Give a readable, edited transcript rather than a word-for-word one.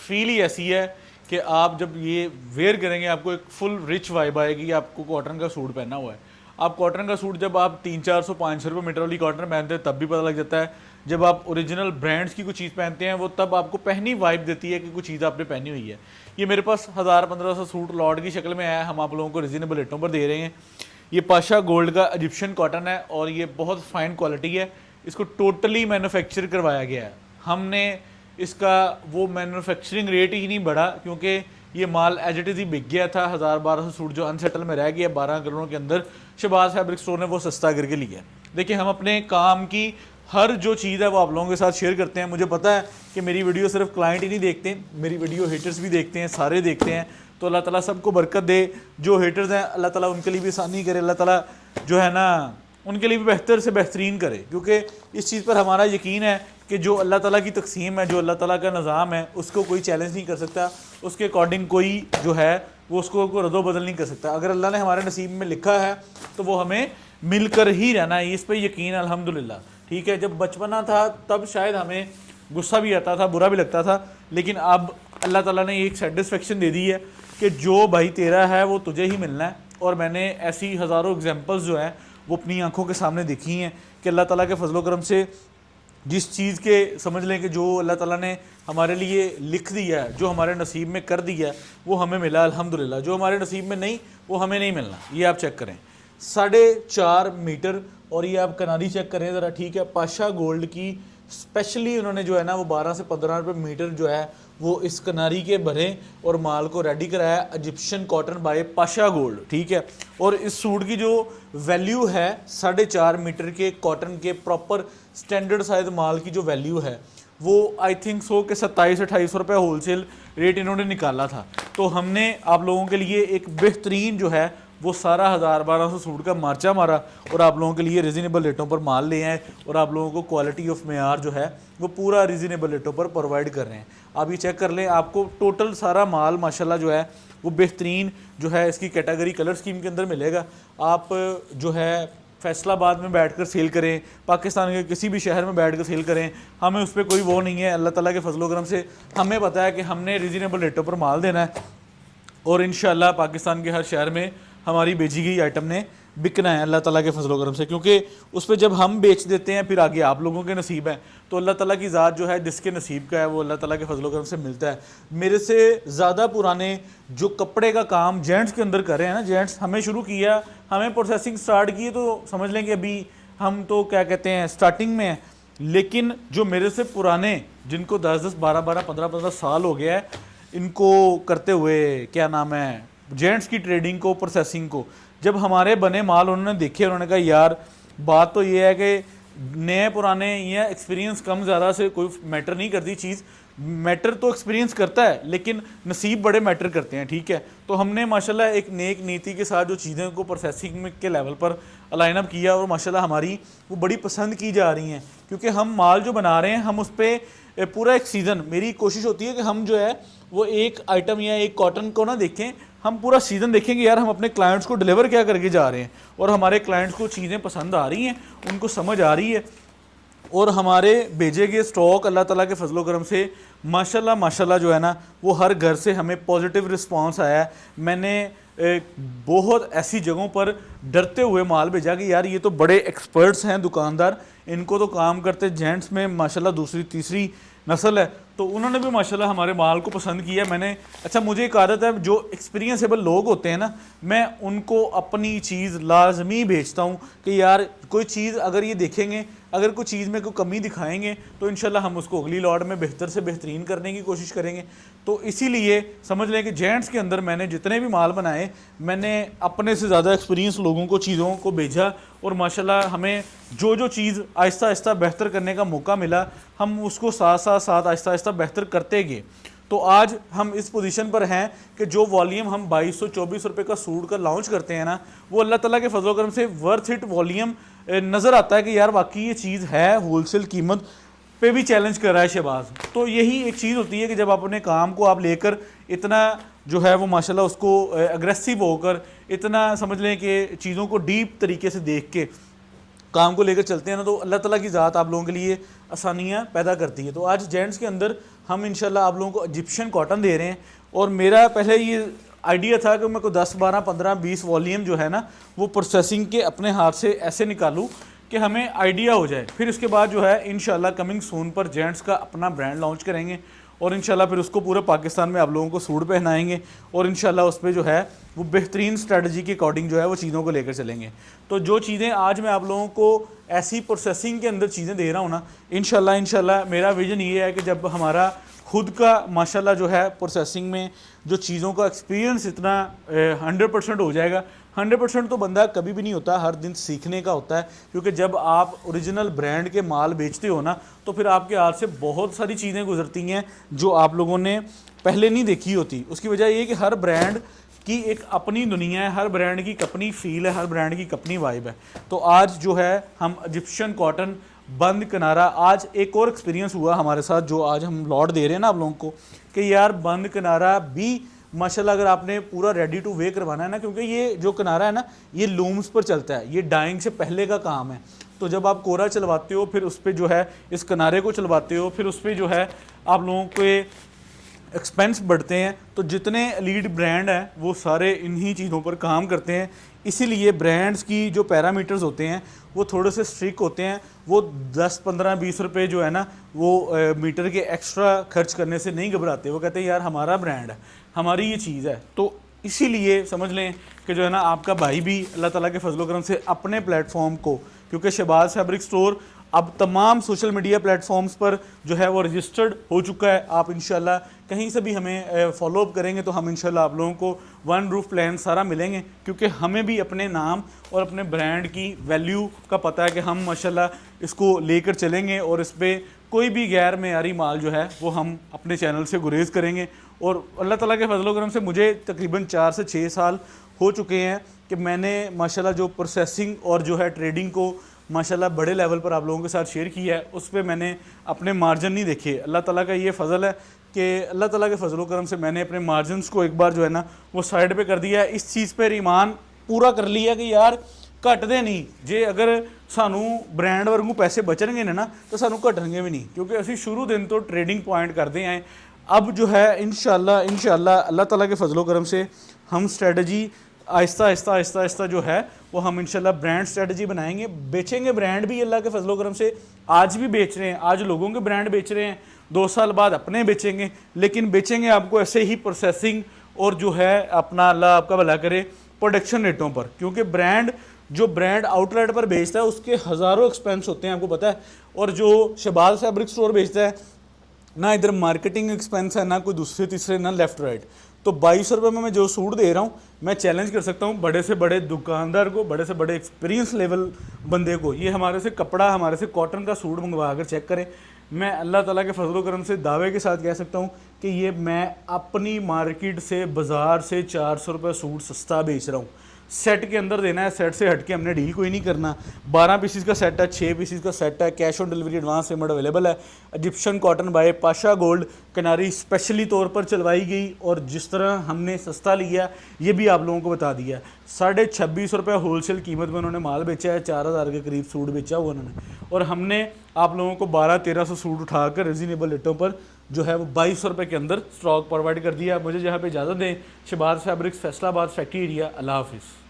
Feel ही ऐसी है कि आप जब ये वेयर करेंगे आपको एक फुल रिच वाइब आएगी। आपको कॉटन का सूट पहना हुआ है, आप कॉटन का सूट जब आप 300-400-500 रुपये मीटर वाली कॉटन पहनते हैं तब भी पता लग जाता है। जब आप ओरिजिनल ब्रांड्स की कोई चीज़ पहनते हैं वो तब आपको पहनी वाइब देती है कि कुछ चीज़ आपने पहनी हुई है। ये मेरे पास 1000-1500 सूट लॉट की शक्ल में आया, हम आप लोगों को रिजनेबल रेटों पर दे रहे हैं। ये पाशा गोल्ड का इजिप्शियन कॉटन है और ये बहुत फाइन क्वालिटी है। इसको टोटली मैन्युफैक्चर करवाया गया है। हमने इसका वो मैन्युफैक्चरिंग रेट ही नहीं बढ़ा क्योंकि ये माल एज इट इज़ ही बिक गया था। 1000-1200 सूट जो अनसेटल में रह गया 12 करोड़ के अंदर, शहबाज फैब्रिक स्टोर ने वो सस्ता करके लिया। देखिए, हम अपने काम की हर जो चीज़ है वो आप लोगों के साथ शेयर करते हैं। मुझे पता है कि मेरी वीडियो सिर्फ क्लाइंट ही नहीं देखते, मेरी वीडियो हेटर्स भी देखते हैं, सारे देखते हैं। तो अल्लाह ताला सबको बरकत दे। जो हेटर्स हैं अल्लाह ताला उनके लिए भी आसानी करे, अल्लाह ताला जो है ना उनके लिए भी बेहतर से बेहतरीन करे, क्योंकि इस चीज़ पर हमारा यकीन है कि जो अल्लाह ताला की तकसीम है, जो अल्लाह ताला का निज़ाम है, उसको कोई चैलेंज नहीं कर सकता। उसके अकॉर्डिंग कोई जो है वो उसको रद्दो बदल नहीं कर सकता। अगर अल्लाह ने हमारे नसीब में लिखा है तो वो हमें मिलकर ही रहना है, इस पर यकीन अल्हम्दुलिल्लाह। ठीक है, जब बचपना था तब शायद हमें गुस्सा भी आता था, बुरा भी लगता था, लेकिन अब अल्लाह ताला ने एक सेटिस्फेक्शन दे दी है कि जो भाई तेरा है वो तुझे ही मिलना है। और मैंने ऐसी हज़ारों एग्जांपल्स जो हैं वो अपनी आंखों के सामने देखी हैं कि अल्लाह ताला के फजलो करम से जिस चीज़ के समझ लें कि जो अल्लाह ताला ने हमारे लिए लिख दिया है, जो हमारे नसीब में कर दिया है, वो हमें मिला अल्हम्दुलिल्लाह। जो हमारे नसीब में नहीं वो हमें नहीं मिलना। ये आप चेक करें, 4.5 मीटर। और ये आप कनारी चेक करें ज़रा, ठीक है। पाशा गोल्ड की स्पेशली उन्होंने जो है ना वो 12 से 15 रुपये मीटर जो है वो इस कनारी के भरे और माल को रेडी कराया। Egyptian cotton by Pasha gold, ठीक है। और इस सूट की जो वैल्यू है 4.5 मीटर के कॉटन के प्रॉपर स्टैंडर्ड साइज माल की जो वैल्यू है वो आई थिंक सो कि 2700-2800 रुपये होलसेल रेट इन्होंने निकाला था। तो हमने आप लोगों के लिए एक बेहतरीन जो है वो सारा 1000-1200 सूट का मार्चा मारा और आप लोगों के लिए रिजनेबल रेटों पर माल ले आए और आप लोगों को क्वालिटी ऑफ मेयार जो है वो पूरा रिजनेबल रेटों पर प्रोवाइड कर रहे हैं। आप ये चेक कर लें, आपको टोटल सारा माल माशाल्लाह जो है वो बेहतरीन जो है इसकी कैटेगरी कलर स्कीम के अंदर मिलेगा। आप जो है फैसलाबाद में बैठकर सेल करें, पाकिस्तान के किसी भी शहर में बैठकर सेल करें, हमें उस पर कोई वो नहीं है। अल्लाह ताला के फजलो करम से हमें पता है कि हमने रिजनेबल रेटों पर माल देना है और इंशाल्लाह पाकिस्तान के हर शहर में हमारी बेची गई आइटम ने बिकना है अल्लाह ताला के फजलो करम से, क्योंकि उस पर जब हम बेच देते हैं फिर आगे आप लोगों के नसीब है। तो अल्लाह ताला की ज़ात जो है जिसके नसीब का है वो अल्लाह ताला के फजलो करम से मिलता है। मेरे से ज़्यादा पुराने जो कपड़े का काम जेंट्स के अंदर कर रहे हैं ना, जेंट्स हमें शुरू किया, हमें प्रोसेसिंग स्टार्ट की तो समझ लें कि अभी हम तो क्या कहते हैं स्टार्टिंग में हैं। लेकिन जो मेरे से पुराने जिनको 10-10, 12-12, 15-15 साल हो गया है इनको करते हुए, क्या नाम है, जेंट्स की ट्रेडिंग को, प्रोसेसिंग को, जब हमारे बने माल उन्होंने देखे, उन्होंने कहा यार बात तो ये है कि नए पुराने ये एक्सपीरियंस कम ज़्यादा से कोई मैटर नहीं करती चीज़, मैटर तो एक्सपीरियंस करता है लेकिन नसीब बड़े मैटर करते हैं, ठीक है। तो हमने माशाल्लाह एक नेक नीति के साथ जो चीज़ें को प्रोसेसिंग के लेवल पर अलाइन अप किया और माशाल्लाह हमारी वो बड़ी पसंद की जा रही हैं, क्योंकि हम माल जो बना रहे हैं हम उस पर पूरा एक सीज़न, मेरी कोशिश होती है कि हम जो है वो एक आइटम या एक कॉटन को ना देखें, हम पूरा सीज़न देखेंगे यार हम अपने क्लाइंट्स को डिलीवर क्या करके जा रहे हैं और हमारे क्लाइंट्स को चीज़ें पसंद आ रही हैं, उनको समझ आ रही है और हमारे भेजे गए स्टॉक अल्लाह ताला के फजलो करम से माशाल्लाह माशाल्लाह जो है ना वो हर घर से हमें पॉजिटिव रिस्पांस आया है। मैंने बहुत ऐसी जगहों पर डरते हुए माल भेजा कि यार ये तो बड़े एक्सपर्ट्स हैं दुकानदार, इनको तो काम करते जेंट्स में माशाल्लाह दूसरी तीसरी नस्ल है, तो उन्होंने भी माशाल्लाह हमारे माल को पसंद किया। मैंने अच्छा, मुझे एक आदत है, जो एक्सपीरियंसेबल लोग होते हैं ना मैं उनको अपनी चीज़ लाजमी भेजता हूँ कि यार कोई चीज़ अगर ये देखेंगे, अगर कोई चीज़ में कोई कमी दिखाएंगे तो इंशाल्लाह हम उसको अगली लॉट में बेहतर से बेहतरीन करने की कोशिश करेंगे। तो इसीलिए समझ लें कि जेंट्स के अंदर मैंने जितने भी माल बनाए मैंने अपने से ज़्यादा एक्सपीरियंस लोगों को चीज़ों को भेजा और माशाल्लाह हमें जो जो चीज़ आहिस्ता आहिस्ता बेहतर करने का मौका मिला हम उसको साथ आहिस्ता आहिस्ता बेहतर करते गए। तो आज हम इस पोजीशन पर हैं कि जो वॉल्यूम हम 2224 रुपये का सूट का लॉन्च करते हैं ना वो अल्लाह ताला के फजलो करम से वर्थ इट वॉल्यूम नज़र आता है कि यार वाकई ये चीज़ है, होलसेल कीमत पे भी चैलेंज कर रहा है शहबाज। तो यही एक चीज़ होती है कि जब अपने काम को आप लेकर इतना जो है वो माशाल्लाह उसको अग्रेसिव होकर इतना समझ लें कि चीज़ों को डीप तरीके से देख के काम को लेकर चलते हैं ना तो अल्लाह ताला की ज़ात आप लोगों के लिए आसानियाँ पैदा करती है। तो आज जेंट्स के अंदर हम इंशाल्लाह आप लोगों को इजिप्शियन कॉटन दे रहे हैं। और मेरा पहले ये आइडिया था कि मैं को 10, 12, 15, 20 वॉल्यूम जो है ना वो प्रोसेसिंग के अपने हाथ से ऐसे निकालूं कि हमें आइडिया हो जाए। फिर उसके बाद जो है इंशाल्लाह कमिंग सून पर जेंट्स का अपना ब्रांड लॉन्च करेंगे और इंशाल्लाह फिर उसको पूरे पाकिस्तान में आप लोगों को सूट पहनाएंगे और इंशाल्लाह उस पर जो है वो बेहतरीन स्ट्रेटजी के अकॉर्डिंग जो है वो चीज़ों को लेकर चलेंगे। तो जो चीज़ें आज मैं आप लोगों को ऐसी प्रोसेसिंग के अंदर चीज़ें दे रहा हूँ ना, इंशाल्लाह मेरा विजन ये है कि जब हमारा खुद का माशाल्लाह जो है प्रोसेसिंग में जो चीज़ों का एक्सपीरियंस इतना 100% हो जाएगा। 100% तो बंदा कभी भी नहीं होता, हर दिन सीखने का होता है, क्योंकि जब आप ओरिजिनल ब्रांड के माल बेचते हो ना तो फिर आपके हाथ से बहुत सारी चीज़ें गुजरती हैं जो आप लोगों ने पहले नहीं देखी होती। उसकी वजह ये कि हर ब्रांड की एक अपनी दुनिया है, हर ब्रांड की अपनी फील है, हर ब्रांड की अपनी वाइब है। तो आज जो है हम इजिप्शियन कॉटन बंद किनारा, आज एक और एक्सपीरियंस हुआ हमारे साथ जो आज हम लॉट दे रहे हैं ना आप लोगों को कि यार बंद किनारा भी माशाल्लाह अगर आपने पूरा रेडी टू वे करवाना है ना, क्योंकि ये जो किनारा है ना ये लूम्स पर चलता है, ये डाइंग से पहले का काम है। तो जब आप कोरा चलवाते हो फिर उस पर जो है इस किनारे को चलवाते हो, फिर उस पर जो है आप लोगों के एक्सपेंस बढ़ते हैं। तो जितने लीड ब्रांड हैं वो सारे इन्हीं चीज़ों पर काम करते हैं, इसीलिए ब्रांड्स की जो पैरामीटर्स होते हैं वो थोड़े से स्ट्रिक होते हैं। वो 10, 15, 20 रुपये जो है ना वो मीटर के एक्स्ट्रा खर्च करने से नहीं घबराते। वो कहते हैं यार हमारा ब्रांड है, हमारी ये चीज़ है। तो इसीलिए समझ लें कि जो है ना आपका भाई भी अल्लाह ताला के फजलो करम से अपने प्लेटफॉर्म को, क्योंकि शहबाज फैब्रिक स्टोर अब तमाम सोशल मीडिया प्लेटफॉर्म्स पर जो है वो रजिस्टर्ड हो चुका है। आप इंशाल्लाह कहीं से भी हमें फॉलो अप करेंगे तो हम इंशाल्लाह आप लोगों को वन रूफ प्लान सारा मिलेंगे, क्योंकि हमें भी अपने नाम और अपने ब्रांड की वैल्यू का पता है कि हम माशाल्लाह इसको लेकर चलेंगे और इस पर कोई भी गैर मेयारी माल जो है वो हम अपने चैनल से गुरेज करेंगे। और अल्लाह ताला के फजलो करम से मुझे तकरीबन 4 से 6 साल हो चुके हैं कि मैंने माशाल्लाह जो प्रोसेसिंग और जो है ट्रेडिंग को माशाल्लाह बड़े लेवल पर आप लोगों के साथ शेयर किया है, उस पर मैंने अपने मार्जिन नहीं देखे। अल्लाह ताला का ये फ़ज़ल है कि अल्लाह ताला के फजलो करम से मैंने अपने मार्जिनस को एक बार जो है ना वो साइड पे कर दिया है। इस चीज़ पर ईमान पूरा कर लिया कि यार घटते नहीं, जे अगर सानू ब्रांड वांगू पैसे बचणगे ने ना तो सानू घटणगे भी नहीं, क्योंकि असी शुरू दिन तो ट्रेडिंग पॉइंट करते आए। अब जो है इंशाल्लाह अल्लाह ताला के फजलो करम से हम स्ट्रेटजी आहिस्ता जो है वो हम इंशाल्लाह ब्रांड स्ट्रेटजी बनाएंगे, बेचेंगे ब्रांड भी अल्लाह के फजलो करम से। आज भी बेच रहे हैं, आज लोगों के ब्रांड बेच रहे हैं, 2 साल बाद अपने बेचेंगे, लेकिन बेचेंगे आपको ऐसे ही प्रोसेसिंग और जो है अपना अल्लाह आपका भला करे प्रोडक्शन रेटों पर, क्योंकि ब्रांड जो ब्रांड आउटलेट पर बेचता है उसके हज़ारों एक्सपेंस होते हैं आपको पता है। और जो शहबाज फैब्रिक स्टोर बेचता है ना इधर मार्केटिंग एक्सपेंस है, ना कोई दूसरे तीसरे, ना लेफ्ट राइट। तो 2200 रुपये में मैं जो सूट दे रहा हूँ मैं चैलेंज कर सकता हूँ बड़े से बड़े दुकानदार को, बड़े से बड़े एक्सपीरियंस लेवल बंदे को, ये हमारे से कपड़ा, हमारे से कॉटन का सूट मंगवा कर चेक करें। मैं अल्लाह ताला के फजलो करम से दावे के साथ कह सकता हूँ कि ये मैं अपनी मार्केट से, बाज़ार से 400 रुपये सूट सस्ता बेच रहा हूँ। सेट के अंदर देना है, सेट से हट के हमने डील कोई नहीं करना। 12 पीसीज का सेट है, 6 पीसीज का सेट है, cash on delivery advance payment available है। Egyptian cotton by Pasha gold किनारी स्पेशली तौर पर चलवाई गई, और जिस तरह हमने सस्ता लिया ये भी आप लोगों को बता दिया। 2650 रुपये होलसेल कीमत में उन्होंने माल बेचा है, 4000 के करीब सूट बेचा हुआ उन्होंने, और हमने आप लोगों को 1200-1300 सूट उठाकर रिजनेबल रेटों पर जो है वो 2200 रुपये के अंदर स्टॉक प्रोवाइड कर दिया। मुझे जहाँ पे इजाज़त दें, Shahbaz fabrics Faisalabad factory area. अल्लाह हाफिज़।